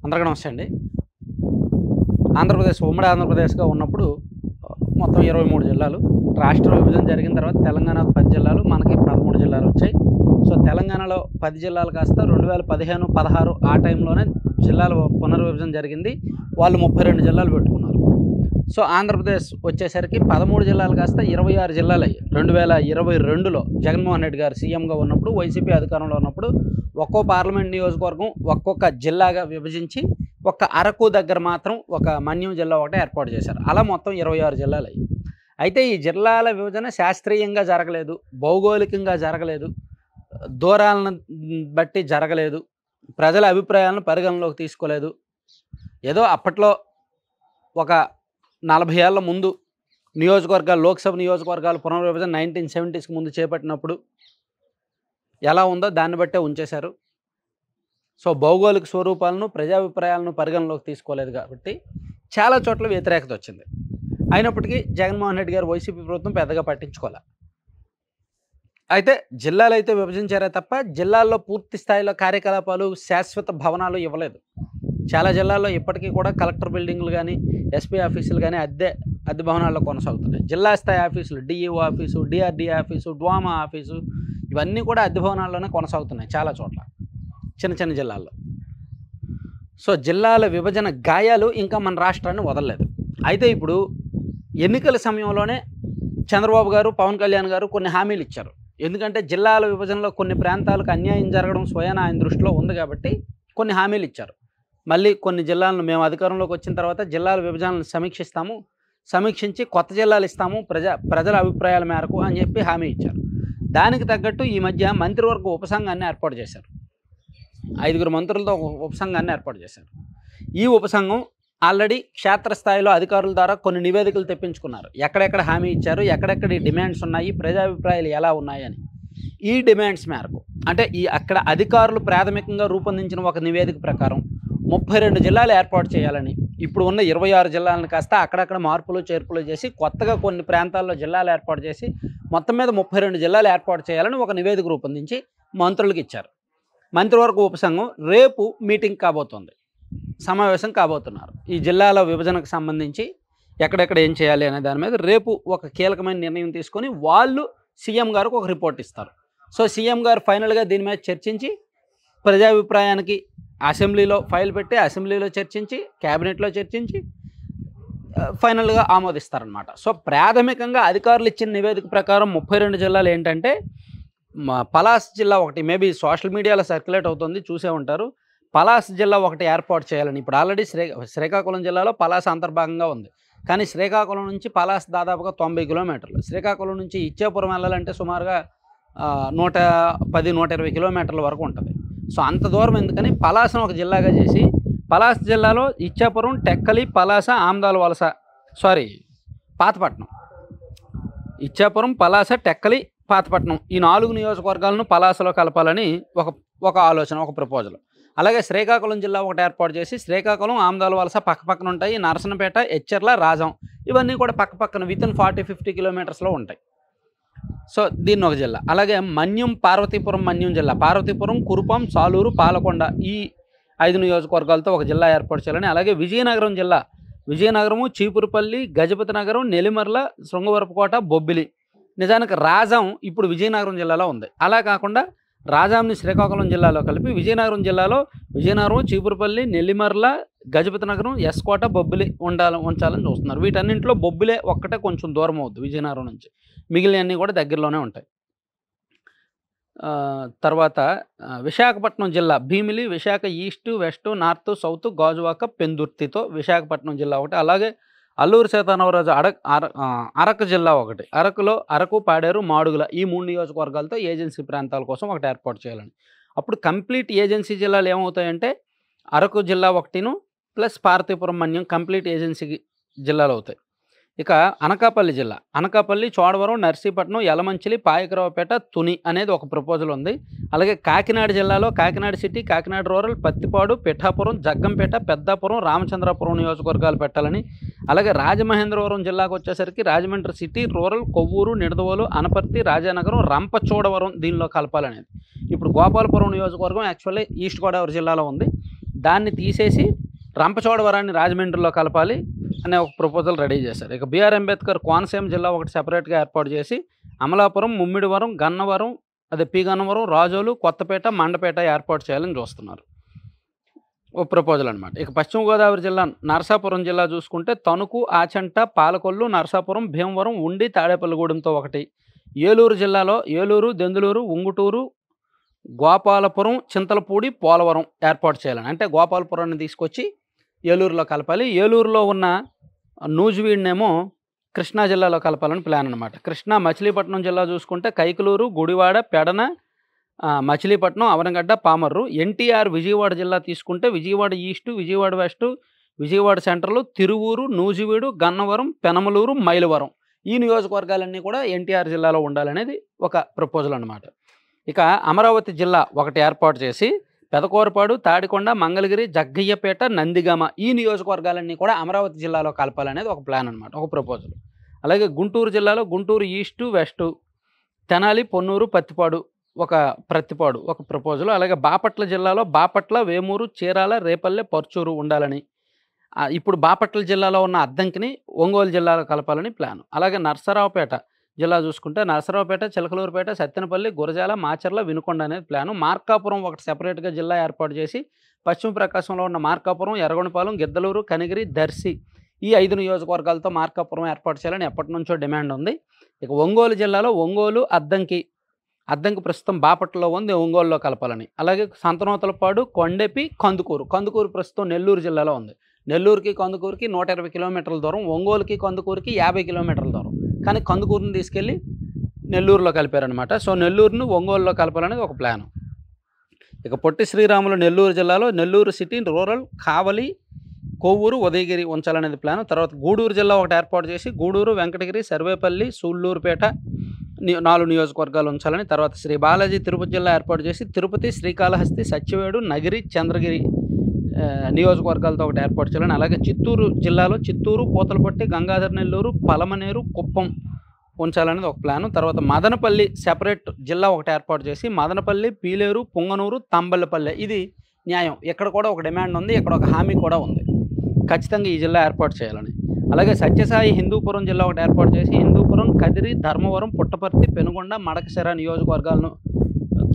అందరికీ నమస్తే అండి. ఆంధ్రప్రదేశ్ ఉమ్మడి ఆంధ్రప్రదేశ్గా ఉన్నప్పుడు మొత్తం 23 జిల్లాలు. రాష్ట్ర విభజన జరిగిన తర్వాత తెలంగాణకు 10 జిల్లాలు, మనకి 13 జిల్లాలు వచ్చాయి. సో తెలంగాణలో 10 జిల్లాలు కాస్త 2015, 16 ఆ టైంలోనే జిల్లాల పునర్విభజన జరిగింది. వాళ్ళు 32 జిల్లాలు పెట్టుకున్నారు. సో ఆంధ్రప్రదేశ్ వచ్చేసరికి 13 జిల్లాలు కాస్త 26 జిల్లాలు అయ్యాయి. 2022లో జగన్మోహన్ రెడ్డి గారు సీఎంగా ఉన్నప్పుడు, వైసీపీ అధికారంలో ఉన్నప్పుడు ఒక్కో పార్లమెంట్ నియోజకవర్గం ఒక్కొక్క జిల్లాగా విభజించి ఒక్క అరకు దగ్గర మాత్రం ఒక మన్యం జిల్లా ఒకటే ఏర్పాటు చేశారు. అలా మొత్తం 26 జిల్లాలు అయ్యాయి. అయితే ఈ జిల్లాల విభజన శాస్త్రీయంగా జరగలేదు, భౌగోళికంగా జరగలేదు, దూరాలను బట్టి జరగలేదు, ప్రజల అభిప్రాయాలను పరిగణలోకి తీసుకోలేదు. ఏదో అప్పట్లో ఒక 40 ఏళ్ల ముందు నియోజకవర్గాలు, లోక్సభ నియోజకవర్గాలు పునర్విభజన 1970స్కి ముందు చేపట్టినప్పుడు ఎలా ఉందో దాన్ని బట్టే ఉంచేశారు. సో భౌగోళిక స్వరూపాలను, ప్రజాభిప్రాయాలను పరిగణలోకి తీసుకోలేదు కాబట్టి చాలా చోట్ల వ్యతిరేకత వచ్చింది. అయినప్పటికీ జగన్మోహన్ రెడ్డి గారు వైసీపీ ప్రభుత్వం పెద్దగా పట్టించుకోలే. అయితే జిల్లాలు అయితే విభజించారే తప్ప జిల్లాల్లో పూర్తి స్థాయిలో కార్యకలాపాలు, శాశ్వత భవనాలు ఇవ్వలేదు. చాలా జిల్లాల్లో ఇప్పటికీ కూడా కలెక్టర్ బిల్డింగ్లు కానీ, ఎస్పీ ఆఫీసులు కానీ అద్దె భవనాల్లో కొనసాగుతున్నాయి. జిల్లా స్థాయి ఆఫీసులు, DEO office, DRDA office, DWMA office, ఇవన్నీ కూడా అద్దె భవనాల్లోనే కొనసాగుతున్నాయి చాలా చోట్ల, చిన్న చిన్న జిల్లాల్లో. సో జిల్లాల విభజన గాయాలు ఇంకా మన రాష్ట్రాన్ని వదలలేదు. అయితే ఇప్పుడు ఎన్నికల సమయంలోనే చంద్రబాబు గారు, పవన్ కళ్యాణ్ గారు కొన్ని హామీలు ఇచ్చారు. ఎందుకంటే జిల్లాల విభజనలో కొన్ని ప్రాంతాలకు అన్యాయం జరగడం స్వయాన ఆయన దృష్టిలో ఉంది కాబట్టి కొన్ని హామీలు ఇచ్చారు. మళ్ళీ కొన్ని జిల్లాలను మేము అధికారంలోకి వచ్చిన తర్వాత జిల్లాల విభజనను సమీక్షిస్తాము, సమీక్షించి కొత్త జిల్లాలు ఇస్తాము ప్రజల అభిప్రాయాల మేరకు అని చెప్పి హామీ ఇచ్చారు. దానికి తగ్గట్టు ఈ మధ్య మంత్రివర్గ ఉపసంఘాన్ని ఏర్పాటు చేశారు. 5 మంత్రులతో ఉపసంఘాన్ని ఏర్పాటు చేశారు. ఈ ఉపసంఘం ఆల్రెడీ క్షేత్రస్థాయిలో అధికారుల ద్వారా కొన్ని నివేదికలు తెప్పించుకున్నారు. ఎక్కడెక్కడ హామీ ఇచ్చారు, ఎక్కడెక్కడ ఈ డిమాండ్స్ ఉన్నాయి, ప్రజాభిప్రాయాలు ఎలా ఉన్నాయని. ఈ డిమాండ్స్ మేరకు అంటే అక్కడ అధికారులు ప్రాథమికంగా రూపొందించిన ఒక నివేదిక ప్రకారం 32 జిల్లాలు ఏర్పాటు చేయాలని, ఇప్పుడు ఉన్న 26 జిల్లాలను కాస్త అక్కడక్కడ మార్పులు చేర్పులు చేసి కొత్తగా కొన్ని ప్రాంతాల్లో జిల్లాలు ఏర్పాటు చేసి మొత్తం మీద 32 జిల్లాలు ఏర్పాటు చేయాలని ఒక నివేదిక రూపొందించి మంత్రులకు ఇచ్చారు. మంత్రివర్గ ఉపసంఘం రేపు మీటింగ్ కాబోతోంది, సమావేశం కాబోతున్నారు. ఈ జిల్లాల విభజనకు సంబంధించి ఎక్కడెక్కడ ఏం చేయాలి అనే దాని మీద రేపు ఒక కీలకమైన నిర్ణయం తీసుకొని వాళ్ళు సీఎం గారికి ఒక రిపోర్ట్ ఇస్తారు. సో సీఎం గారు ఫైనల్గా దీని మీద చర్చించి ప్రజాభిప్రాయానికి అసెంబ్లీలో ఫైల్ పెట్టి, అసెంబ్లీలో చర్చించి, క్యాబినెట్లో చర్చించి ఫైనల్గా ఆమోదిస్తారనమాట. సో ప్రాథమికంగా అధికారులు ఇచ్చిన నివేదిక ప్రకారం 32 జిల్లాలు ఏంటంటే, పలాస్ జిల్లా ఒకటి, మేబీ సోషల్ మీడియాలో సర్క్యులేట్ అవుతుంది, చూసే ఉంటారు. పలాస్ జిల్లా ఒకటి ఏర్పాటు చేయాలని. ఇప్పుడు ఆల్రెడీ శ్రీకాకుళం జిల్లాలో పలాస్ అంతర్భాగంగా ఉంది. కానీ శ్రీకాకుళం నుంచి పలాస్ దాదాపుగా 90 కిలోమీటర్లు. శ్రీకాకుళం నుంచి ఇచ్చాపురం వెళ్ళాలంటే సుమారుగా 110-120 కిలోమీటర్ల వరకు ఉంటుంది. సో అంత దూరం ఎందుకని పలాసను ఒక జిల్లాగా చేసి, పలాస్ జిల్లాలో ఇచ్చాపురం, టెక్కలి, పలాస, ఆమ్దాల వలస, పాతపట్నం, ఇచ్చాపురం, పలాస, టెక్కలి, పాతపట్నం, ఈ 4 నియోజకవర్గాలను పలాసలో కలపాలని ఒక ఆలోచన, ఒక ప్రపోజల్. అలాగే శ్రీకాకుళం జిల్లా ఒకటి ఏర్పాటు చేసి శ్రీకాకుళం, ఆమ్దాల వలస పక్కపక్కన ఉంటాయి. నరసనపేట, ఎచ్చెర్ల, రాజం ఇవన్నీ కూడా పక్కపక్కన వితిన్ 40-50 కిలోమీటర్స్లో ఉంటాయి. సో దీన్ని ఒక జిల్లా. అలాగే మన్యం, పార్వతీపురం మన్యం జిల్లా, పార్వతీపురం, కురుపాం, సాలూరు, పాలకొండ ఈ 5 నియోజకవర్గాలతో ఒక జిల్లా ఏర్పాటు చేయాలని. అలాగే విజయనగరం జిల్లా, విజయనగరము, చీపురుపల్లి, గజపతి నగరం, నెల్లిమర్ల, శృంగవరపుకోట, బొబ్బిలి. నిజానికి రాజాం ఇప్పుడు విజయనగరం జిల్లాలో ఉంది. అలా కాకుండా రాజాంని శ్రీకాకుళం జిల్లాలో కలిపి విజయనగరం జిల్లాలో విజయనగరం, చీపురుపల్లి, నెల్లిమర్ల, గజపతి నగరం, ఎస్కోట, బొబ్బిలి ఉంచాలని చూస్తున్నారు. వీటన్నింటిలో బొబ్బిలే ఒక్కటే కొంచెం దూరం అవుద్ది విజయనగరం నుంచి, మిగిలినవన్నీ కూడా దగ్గరలోనే ఉంటాయి. తర్వాత విశాఖపట్నం జిల్లా, Bheemili, Visakha east, west, north, south, Gajuwaka, పెందుర్తితో విశాఖపట్నం జిల్లా ఒకటి. అలాగే అల్లూరు సీతారామరాజు అరకు జిల్లా ఒకటి. అరకులో అరకు, పాడేరు, మాడుగుల ఈ 3 నియోజకవర్గాలతో ఏజెన్సీ ప్రాంతాల కోసం ఒకటి ఏర్పాటు చేయాలని. అప్పుడు కంప్లీట్ ఏజెన్సీ జిల్లాలు ఏమవుతాయంటే అరకు జిల్లా ఒకటిను plus Parvathipuram Manyam complete agency జిల్లాలు అవుతాయి. ఇక అనకాపల్లి జిల్లా, అనకాపల్లి, చోడవరం, నర్సీపట్నం, యలమంచిలి, పాయకరావుపేట, తుని అనేది ఒక ప్రపోజల్ ఉంది. అలాగే కాకినాడ జిల్లాలో కాకినాడ సిటీ, కాకినాడ రూరల్, పత్తిపాడు, పిఠాపురం, జగ్గంపేట, పెద్దాపురం, రామచంద్రాపురం నియోజకవర్గాలు పెట్టాలని. అలాగే రాజమహేంద్రవరం జిల్లాకు వచ్చేసరికి రాజమండ్రి సిటీ, రూరల్, కొవ్వూరు, నిడదవోలు, అనపర్తి, రాజానగరం, రంపచోడవరం దీనిలో కలపాలనేది. ఇప్పుడు గోపాలపురం నియోజకవర్గం యాక్చువల్లీ ఈస్ట్ గోదావరి జిల్లాలో ఉంది. దాన్ని తీసేసి రంపచోడవరాన్ని రాజమండ్రిలో కలపాలి అనే ఒక ప్రపోజల్ రెడీ చేశారు. ఇక బిఆర్ అంబేద్కర్ కోనసీమ జిల్లా ఒకటి సెపరేట్గా ఏర్పాటు చేసి అమలాపురం, ముమ్మిడివరం, గన్నవరం, అదే పి గన్నవరం, రాజోలు, కొత్తపేట, మండపేట ఏర్పాటు చేయాలని చూస్తున్నారు. ఓ ప్రపోజల్ అనమాట. ఇక పశ్చిమ గోదావరి జిల్లా నరసాపురం జిల్లా చూసుకుంటే తణుకు, ఆచంట, పాలకొల్లు, నరసాపురం, భీమవరం, ఉండి, తాడేపల్లిగూడెంతో ఒకటి. ఏలూరు జిల్లాలో ఏలూరు, దెందులూరు, ఉంగుటూరు, గోపాలపురం, చింతలపూడి, పోలవరం ఏర్పాటు చేయాలని, అంటే గోపాలపురాన్ని తీసుకొచ్చి ఏలూరులో కలపాలి. ఏలూరులో ఉన్న నూజివీడ్నేమో కృష్ణా జిల్లాలో కలపాలని ప్లాన్ అనమాట. కృష్ణా మచిలీపట్నం జిల్లా చూసుకుంటే కైకలూరు, గుడివాడ, పెడన, మచిలీపట్నం, అవనగడ్డ, పామర్రు. ఎన్టీఆర్ విజయవాడ జిల్లా తీసుకుంటే Vijayawada east, Vijayawada west, Vijayawada central, Tiruvuru, Nuzvid, Gannavaram, Penamaluru, Mylavaram. ఈ నియోజకవర్గాలన్నీ కూడా ఎన్టీఆర్ జిల్లాలో ఉండాలనేది ఒక ప్రపోజల్ అనమాట. ఇక అమరావతి జిల్లా ఒకటి ఏర్పాటు చేసి పెదకూరపాడు, తాడికొండ, మంగళగిరి, జగ్గయ్యపేట, నందిగామ ఈ నియోజకవర్గాలన్నీ కూడా అమరావతి జిల్లాలో కలపాలనేది ఒక ప్లాన్ అనమాట, ఒక ప్రపోజల్. అలాగే గుంటూరు జిల్లాలో గుంటూరు ఈస్టు, వెస్టు, తెనాలి, పొన్నూరు, ప్రత్తిపాడు ఒక ప్రపోజల్. అలాగే బాపట్ల జిల్లాలో బాపట్ల, వేమూరు, చీరాల, రేపల్లె, పర్చూరు ఉండాలని, ఇప్పుడు బాపట్ల జిల్లాలో ఉన్న అద్దంకిని ఒంగోలు జిల్లాలో కలపాలని ప్లాన్. అలాగే నర్సరావుపేట జిల్లా చూసుకుంటే నర్సరావుపేట, చిలకలూరుపేట, సత్తెనపల్లి, గురజాల, మాచర్ల, వినుకొండ అనేది ప్లాను. మార్కాపురం ఒకటి సెపరేట్గా జిల్లా ఏర్పాటు చేసి పశ్చిమ ప్రకాశంలో ఉన్న మార్కాపురం, ఎర్రగొండపాలెం, గిద్దలూరు, కనిగిరి, దర్శి ఈ 5 నియోజకవర్గాలతో మార్కాపురం ఏర్పాటు చేయాలని ఎప్పటి నుంచో డిమాండ్ ఉంది. ఇక ఒంగోలు జిల్లాలో ఒంగోలు, అద్దంకి ప్రస్తుతం బాపట్లలో ఉంది, ఒంగోలులో కలపాలని. అలాగే సంతనూతలపాడు, కొండెపి, కందుకూరు ప్రస్తుతం నెల్లూరు జిల్లాలో ఉంది. నెల్లూరుకి కందుకూరుకి 120 కిలోమీటర్ల దూరం, ఒంగోలుకి కందుకూరుకి 50 కిలోమీటర్ల దూరం. కానీ కందుకూరుని తీసుకెళ్ళి నెల్లూరులో కలిపారనమాట. సో నెల్లూరును ఒంగోలులో కలపాలనేది ఒక ప్లాను. ఇక పొట్టి శ్రీరాములు నెల్లూరు జిల్లాలో నెల్లూరు సిటీ, రూరల్, కావలి, కొవ్వూరు, ఉదయగిరి ఉంచాలనేది ప్లాను. తర్వాత గూడూరు జిల్లా ఒకటి ఏర్పాటు చేసి గూడూరు, వెంకటగిరి, సర్వేపల్లి, సూళ్ళూరుపేట 4 నియోజకవర్గాలు ఉంచాలని. తర్వాత శ్రీ బాలాజీ తిరుపతి జిల్లా ఏర్పాటు చేసి తిరుపతి, శ్రీకాళహస్తి, సత్యవేడు, నగిరి, చంద్రగిరి నియోజకవర్గాలతో ఒకటి ఏర్పాటు చేయాలని. అలాగే చిత్తూరు జిల్లాలో చిత్తూరు, పూతలపట్టి, గంగాధర నెల్లూరు, పలమనేరు, కుప్పం ఉంచాలనేది ఒక ప్లాను. తర్వాత మదనపల్లి సెపరేట్ జిల్లా ఒకటి ఏర్పాటు చేసి మదనపల్లి, పీలేరు, పుంగనూరు, తంబళ్ళపల్లె ఇది న్యాయం. ఇక్కడ కూడా ఒక డిమాండ్ ఉంది, ఇక్కడ ఒక హామీ కూడా ఉంది, ఖచ్చితంగా ఈ జిల్లా ఏర్పాటు చేయాలని. అలాగే సత్యసాయి హిందూపురం జిల్లా ఒకటి ఏర్పాటు చేసి హిందూపురం, కదిరి, ధర్మవరం, పుట్టపర్తి, పెనుగొండ, మడకశిర నియోజకవర్గాలను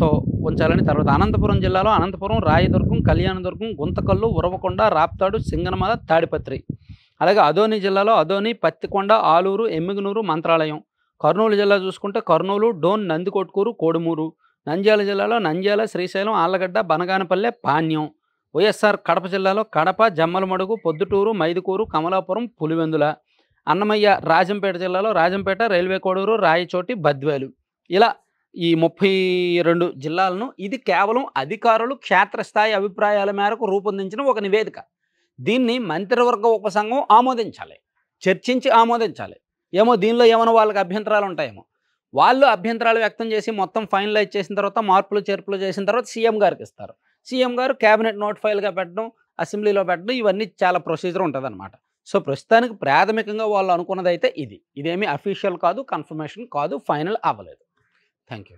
తో ఉంచాలని. తర్వాత అనంతపురం జిల్లాలో అనంతపురం, రాయదుర్గం, కళ్యాణదుర్గం, గుంతకల్లు, ఉరవకొండ, రాప్తాడు, సింగనమల, తాడిపత్రి. అలాగే అదోని జిల్లాలో అదోని, పత్తికొండ, ఆలూరు, ఎమ్మిగనూరు, మంత్రాలయం. కర్నూలు జిల్లా చూసుకుంటే కర్నూలు, డోన్, నందికొట్కూరు, కోడుమూరు. నంద్యాల జిల్లాలో నంద్యాల, శ్రీశైలం, ఆళ్లగడ్డ, బనగానపల్లె, పాణ్యం. వైఎస్ఆర్ కడప జిల్లాలో కడప, జమ్మలమడుగు, పొద్దుటూరు, మైదుకూరు, కమలాపురం, పులివెందుల. అన్నమయ్య రాజంపేట జిల్లాలో రాజంపేట, రైల్వే కోడూరు, రాయచోటి, బద్వేలు. ఇలా ఈ 32 జిల్లాలను ఇది కేవలం అధికారులు క్షేత్రస్థాయి అభిప్రాయాల మేరకు రూపొందించిన ఒక నివేదిక. దీన్ని మంత్రివర్గ ఉపసంఘం ఆమోదించాలి, చర్చించి ఆమోదించాలి. ఏమో దీనిలో ఏమైనా వాళ్ళకి అభ్యంతరాలు ఉంటాయేమో, వాళ్ళు అభ్యంతరాలు వ్యక్తం చేసి మొత్తం ఫైనలైజ్ చేసిన తర్వాత మార్పులు చేర్పులు చేసిన తర్వాత సీఎం గారికి ఇస్తారు. సీఎం గారు క్యాబినెట్ నోట్ ఫైల్గా పెట్టడం, అసెంబ్లీలో పెట్టడం, ఇవన్నీ చాలా ప్రొసీజర్ ఉంటుందన్నమాట. సో ప్రస్తుతానికి ప్రాథమికంగా వాళ్ళు అనుకున్నది అయితే ఇదేమీ అఫీషియల్ కాదు, కన్ఫర్మేషన్ కాదు, ఫైనల్ అవ్వలేదు. Thank you.